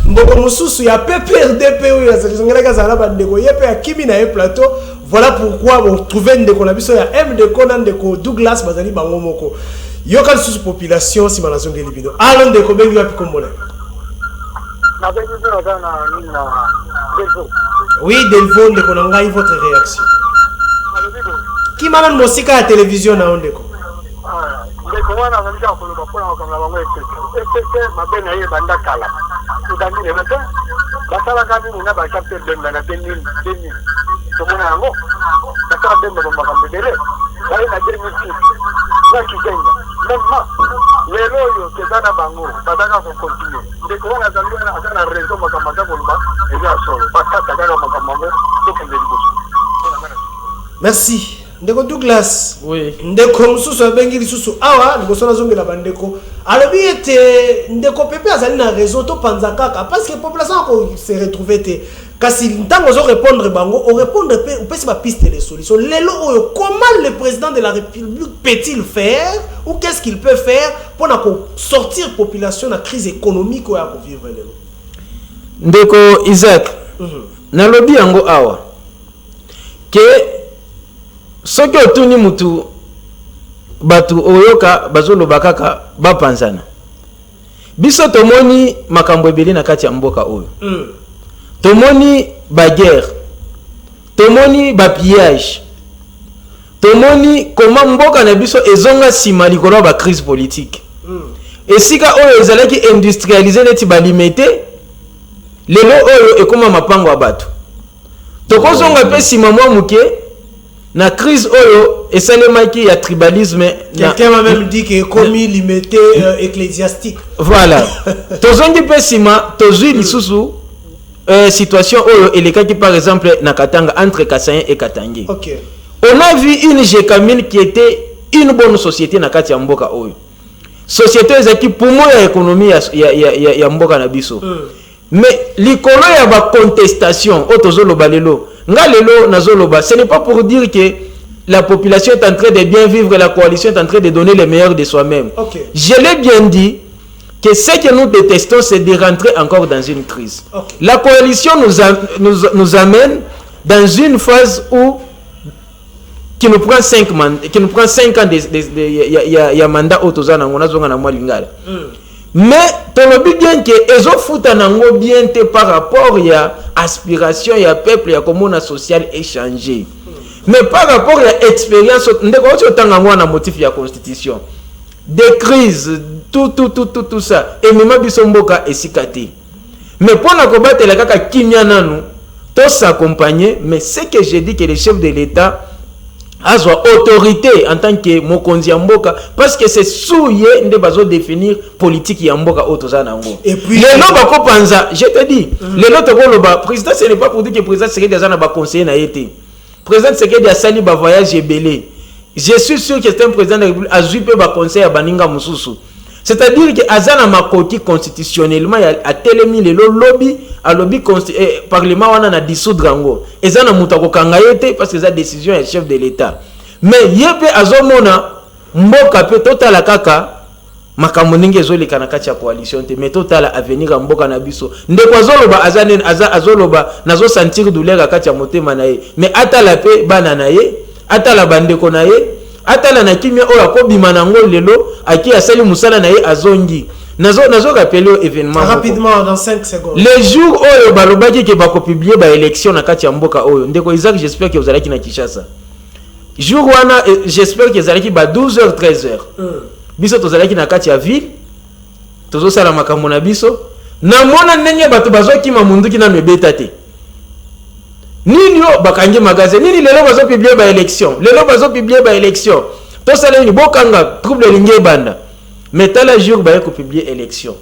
ndeko mususu ya PPRDP oyo azongela zala bandeko yepe akimi na e plateau. Voilà pourquoi on trouver ndeko na biso ya MDK na ndeko Douglas bazali bango moko. Yoka sous population si manazonge libino. Allons de kobengi wapi kombona. Oui, Delvon de konangai votre réaction. Qui m'a donné musika à télévision na ondeko. Ndeko wana anataka kuloba pona kwa bango ese mabena ye banda kala. Udani le mate. Basala kadi muna ba capteur demba na 2000. Tomona yango. Basala demba bomba kambele. Bali na 2006. Na kizenga. Même les loyaux que dans la bango, badana vont continuer. Dès qu'on a la raison, makamaka bolba, et bien solo. Bakata gaga makamama, donc on est. Merci. Ndeko Douglas. Oui. Ndeko mususu abengi lisusu awa liboso na zongela bandeko. Alobi ete ndeko pepe azali na réseau to panzakaka parce que population ko se retrouver te. Kasi ntango zo répondre bango, on répondre ou peut se piste les solutions. Lelo oyo comment le président de la République peut-il faire ou qu'est-ce qu'il peut faire pour sortir population de la crise économique ou à vivre lelo. Ndeko Isaac. Nalobi yango awa. Que soki otuni mutu batu oyoka bazolo bakaka bapanzana biso tomoni makambo ebele na kati ya mboka oyo tomoni baguerre tomoni bapillage tomoni koma mboka na biso ezonga sima likolo ba crise politique esika oyo ezalaki industrialiser neti balimete lelo oyo ekoma mapango ya bato tokozonga pe sima mwa muke na crise oyo esalemaki ya tribalisme. Quelqu'un m'a même dit que commis limité ecclésiastique. Voilà. Tozongi pesima tozui lisusu situation oyo elekaki par exemple na Katanga entre Kasayen et Katangi. OK. On a vu une Jekamine qui était une bonne société na kati ya mboka oyo. Société ezaki poumon ya économie ya mboka na biso. Mais likolo ya ba contestation otozoloba lelo nga lelo nazoloba, ce n'est pas pour dire que la population est en train de bien vivre, la coalition est en train de donner le meilleur de soi-même. Okay. Je l'ai bien dit que ce que nous détestons, c'est de rentrer encore dans une crise. Okay. La coalition nous amène dans une phase où qui nous prend 5 ans de mandat autozana ngona zonga na moi lingala. Mais tolobi bien que ezo futa nango bien te par rapport à aspiration ya peuple ya commune social échangé. Mais par rapport à expérience ndeko otanga ngwa na motif ya constitution. Des crises tout ça et même biso mboka esikati. Mais pour na kobattre la kaka kimia nanu to s'accompagner, mais ce que j'ai dit que le chef de l'État a son autorité en tant que mokonzi mboka, parce que c'est souillé de bazo définir politique ya mboka otozana ngo. Et puis le loba ko panza, je te dis, le loto ko loba président, ce n'est pas pour dire que le président Tshisekedi azana ba conseiller na été. Président Tshisekedi a sali ba voyage ebelé. Je suis sûr que c'est un président de la République a joué ba conseil à baninga mususu. C'est-à-dire que azana makoti constitutionnellement a telemi le lobby a lobby parlement wana na dissoudre ngo ezana muta ko kangayete parce que ça décision est chef de l'État. Mais yebe azomona mboka pe total kaka makambo ninge zolika na kati ya coalition te, mais total avenir mboka na biso ndeko azoloba azane azoloba nazo sentir douleur kati ya motema na ye, mais atala pe bana na ye atala bandeko na ye atala na kimia oyo akobima nango lelo aki asali musala na ye azongi nazo rappeler événement rapidement dans 5 secondes. Les jours oyo balobaki ke bako publier ba élection na kati ya mboka oyo ndeko Isaac, j'espère que vous allez na Kinshasa jour wana, j'espère que vous allez ba 12h 13h biso tozalaki na kati ya ville tozo sala makambo na biso na mona ndenge bato bazoki mamunduki na mebeta te nini yo bakangi magasin nini lelo bazo publier ba élection to sala ni bokanga trouble linge banda mais tala jour ba ko publier élection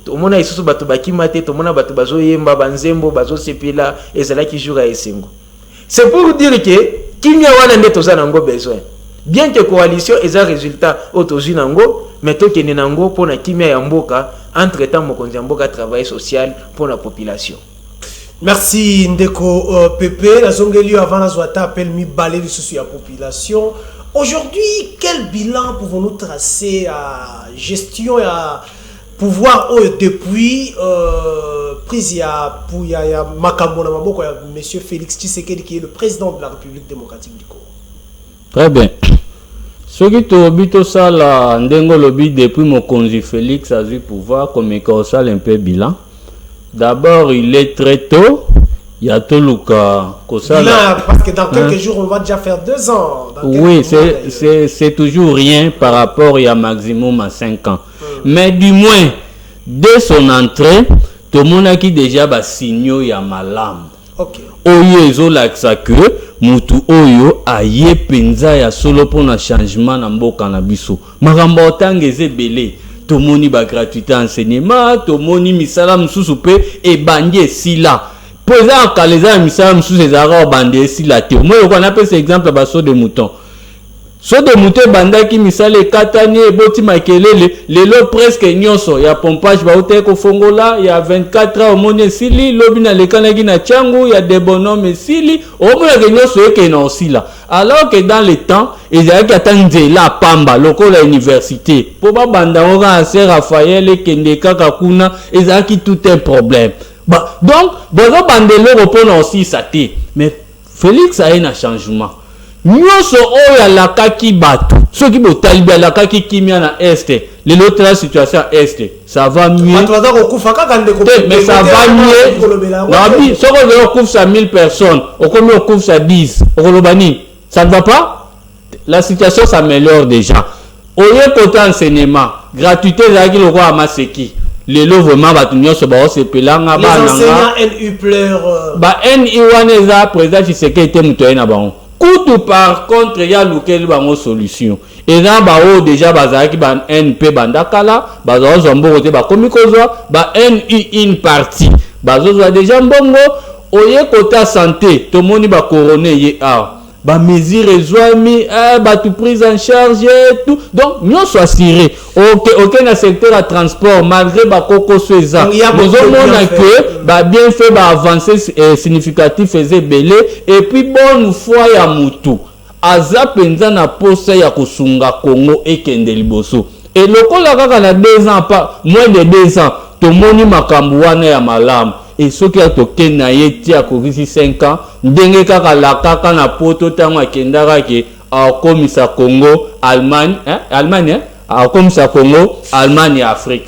to mona isusu bato bakima te to mona bato bazo yemba banzembo bazo sepela ezalaki jour ya esengo. C'est pour dire que kimia wana nde tozana ngo besoin. Bien que coalition est un résultat auto-zinango, mais tout qui est nango pour la kimia ya mboka, entre-temps mokonzi mboka travail social pour la population. Merci Ndeko Pepe, la zongeli avant la zoata appelle mi balé du souci à la population. Aujourd'hui, quel bilan pouvons-nous tracer à gestion et à pouvoir depuis prise ya makambo na maboko ya monsieur Félix Tshisekedi qui est le président de la République démocratique du Congo. Très bien. Ce qui est ça là, ndengo lobby depuis mokonzi Félix a eu pouvoir comme écossal un peu bilan. D'abord, il est très tôt. Il y a tout le cas. Parce que dans quelques jours, on va déjà faire 2 ans. Oui, c'est toujours rien par rapport à maximum à 5 ans. Mais du moins, dès son entrée, tout le monde a déjà signaux ya malam. Ok. Oyo ezolakisa que mutu oyo aye penza ya solo pona changement na mboka na biso. Makambo otange ezebele. Tomoni ba gratuité enseignement, tomoni misala mususu pe ebandi esila. Présent kaleza misala mususu ezara obandi esila te. Moi on appelle cet exemple ba so de mouton. So de mouton bandaki misala ekatani eboti makelele lelo presque nyonso ya pompage ba hotel ko fongola ya 24 heures omoni sili lobi na lekanaki na changu ya des bonhommes sili omona ke nyonso eke na osila. Alors que dans le temps ils avaient attendu la pamba lokola université pour ba banda oka se Raphaël kende kaka kuna ils avaient tout un problème. Bah donc bozo bandelo repona aussi ça té mais Félix a un changement. Nyonso oya lakaki batu ceux qui botalibi lakaki kimia na este l'autre situation est ça va mieux mais ça va mieux nabi soko on couvre ça 1000 personnes on couvre ça 10 okolobani ça ne va pas la situation s'améliore déjà oye côté enseignement gratuité zaki loko amaseki lelo vraiment batu nyonso ba osepelanga bana les enseignants NU pleure ba NU wana za président Tshisekedi te mutoye na bango kutu par contre ya lukeli bango solution eza bao déjà bazalaki ba NP bandakala bazozwa mbongo te bakomi kozwa ba NU une partie bazozwa déjà mbongo oye kota santé tomoni ba corona ye ba mesure ezwami ba tout prise en charge et tout donc nyonso assuré OK na secteur à transport malgré ba koko soeza bozomona que ba bien fait ba avancée significatif faisait belé et puis bonne foi ya mutu aza penza na posa ya kosunga Congo ekende liboso et lokola kaka na 2 ans pas moins de 2 ans tomoni makambo wana ya malamu et ce qui a toqué na yeti a korisi 5 ans ndenge kaka la kaka na poto tango akendaka ke akomisa Congo Allemagne akomisa Congo Allemagne et Afrique.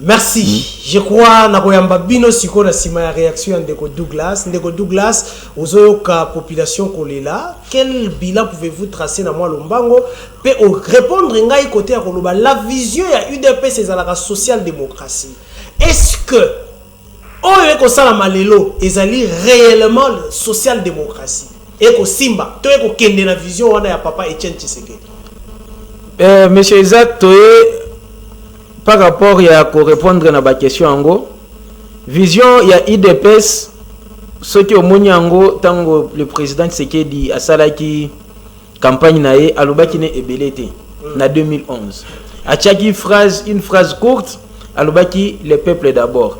Merci. Je crois na koyamba bino siko na sima ya réaction ndeko Douglas ozoyoka population kolela quel bilan pouvez-vous tracer na moi lombango pe répondre ngai côté ya koloba la vision ya UDPS ezalaka social démocratie est-ce que oyo eko sala malelo ezali réellement social démocratie eko simba to eko kende na vision wana ya papa Etienne Tshisekedi monsieur Isaac Toye par rapport à répondre à la question ango vision il y a IDPS ce qui au moni ango tango le président Tshisekedi a salaki campagne nae alobaki ne ebelete na 2011 a chaque phrase une phrase courte alobaki le peuple d'abord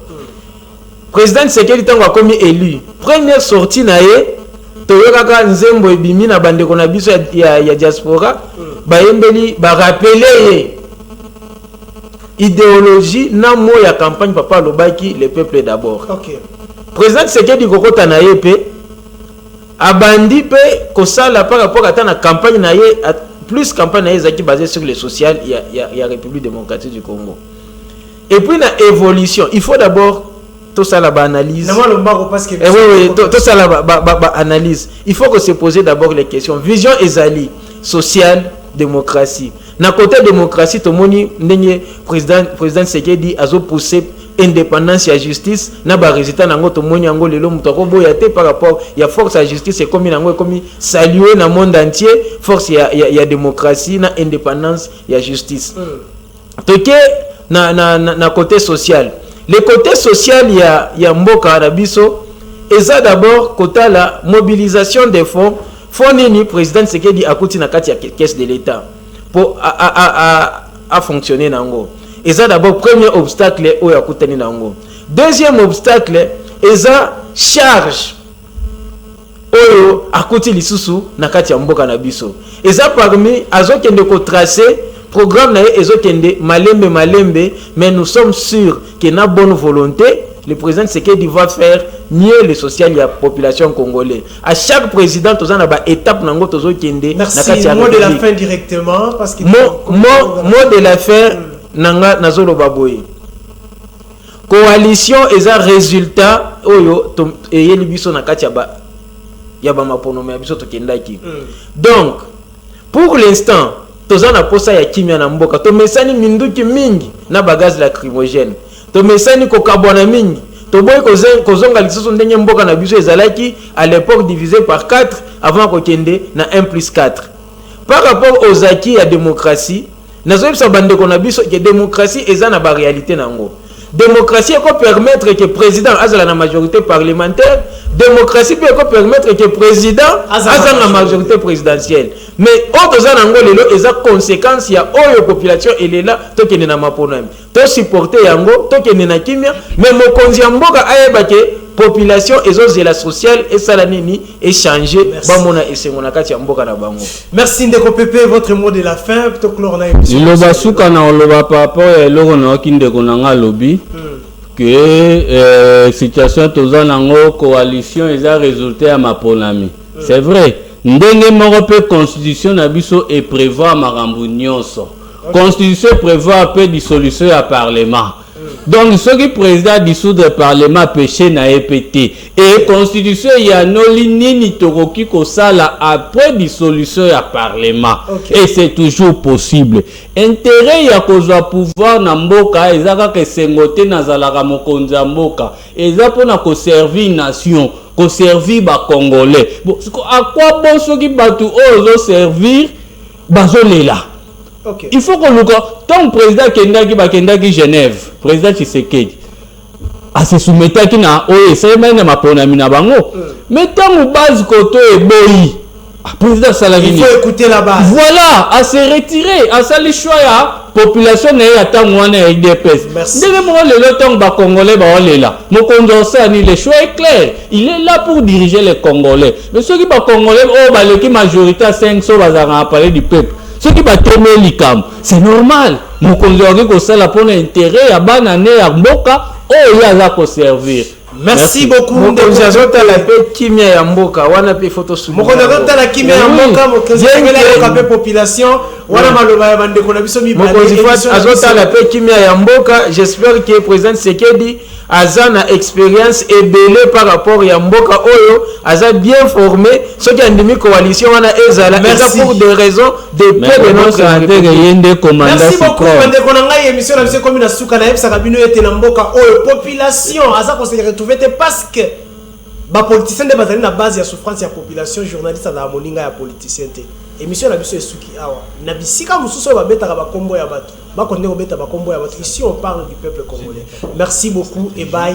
président Tshisekedi tango a commis élu première sortie nae toyokaka nzembo ebimi na bandeko na biso ya diaspora bayembeli ba rappeler idéologie na mo ya campagne papa lobaki le peuple d'abord. OK. Président Tshisekedi kokota na ye pe abandi pe kosala par rapport à la campagne na ye plus campagne na ye zaki basée sur le social ya République démocratique du Congo. Et puis la évolution, il faut d'abord tout ça la analyse. Parce que oui, tout ça la analyse. Il faut que se poser d'abord les questions. Vision ezali sociale démocratie. Na côté démocratie to moni ndenge président Tshisekedi azo pousser indépendance ya justice na ba résultat nango to moni yango lelo muto ko boya te par rapport ya force ya justice et comme nango comme saluer na monde entier force ya démocratie na indépendance ya justice. Toke na côté social. Le côté social ya mboka arabiso eza d'abord côté la mobilisation des fonds nini président Tshisekedi akuti na kati ya caisse de l'état pour à fonctionner nango. Et ça d'abord premier obstacle au yakutani nango. Deuxième obstacle eza charge oyo akuti lisusu na kati ya mboka na biso. Eza parmi azokende ko tracer programme na ezokende malembe mais nous sommes sûrs que na bonne volonté le président Tshisekedi va faire mieux le social de la population congolaise. À chaque président, tu as une étape dans le merci. Mot de la fin directement. Parce que mot de la fin, Nazolo Baboye. Coalition est un résultat. Et donc, pour l'instant, tu as posa ya kimia na mboka. Tu mesani minduki mingi na bagaz lacrymogène. To mesani ko kabona mingi to boy kozonga lisusu ndenge mboka na biso ezalaki à l'époque divisé par 4 avant ko kende na 1+4 par rapport aux acquis ya démocratie nazo bisa bandeko na biso que démocratie eza na ba réalité nango démocratie ko permettre que président azala na majorité parlementaire démocratie peut permettre que président azala na majorité présidentielle mais autres nango lelo eza conséquence ya oyo population elela to kende na maponami to supporter yango to kende na kimia mais mokonzi ya mboka ayeba ke population ezozela sociale et sala nini échanger bamona esengo na kati ya mboka na bango. Merci ndeko Pepe, votre mot de la fin to clore na émission. Loba suka na loba papa eloko na kindeko na nga lobi que situation toza nango coalition eza résultat ya maponami. C'est vrai. Ndenge moko pe constitution na biso et prévoit makambo nyonso. Constitution prévoit peu dissolution ya parlement. Donc ce qui président dissoudre le parlement péché na EPT et constitution ya noli nini tokoki kosala après dissolution ya parlement. Et c'est toujours possible. Intérêt ya kozwa pouvoir na mboka ezaka ke sengote na zalaka mokonzi ya mboka eza pona ko servir nation, ko servir ba congolais. Bon, à quoi bon soki batu ozo servir bazolela. Okay. Il faut que le tant président Kendaki Genève, président Tshisekedi, à se soumettre qui na c'est même ma ponamina bango. Mais tant que base koto et boyi, président Salagini. Il faut écouter la base. Voilà, à se retirer, à s'aller choisir population n'est attend moi na IDPS. Merci. Dès le temps ba congolais ba on est là. Mon condensé ni le choix est clair. Il est là pour diriger les Congolais. Mais ceux qui ba congolais ba l'équipe majorité à 500 va parler du peuple. Ce qui va tourner l'ICAM, c'est normal. Mon conducteur que ça la pour intérêt à bananer à mboka, il y a là pour servir. Merci beaucoup. Mon conducteur la paix kimia ya mboka, wana pe photo sous. Mon conducteur la kimia ya mboka, mon conducteur la population, wana maloba ya bande kona biso mi bande. Mon conducteur azota la paix kimia ya mboka, j'espère que président Sekedi Aza na expérience et belé par rapport à Mboka Oyo, Aza bien formé, ceux qui ont mis coalition wana ezala, c'est pour des raisons de paix de notre République. Merci beaucoup. Bande konanga émission na biso comme na suka na yebsa kabino ete na Mboka Oyo population Aza ko se retrouver parce que ba politicien de bazali na base ya souffrance ya population journaliste na moninga ya politicien te. Émission na biso esuki awa. Na bisika mususu ba betaka ba kombo ya bato. Ici, on parle du peuple congolais. Merci beaucoup et bye.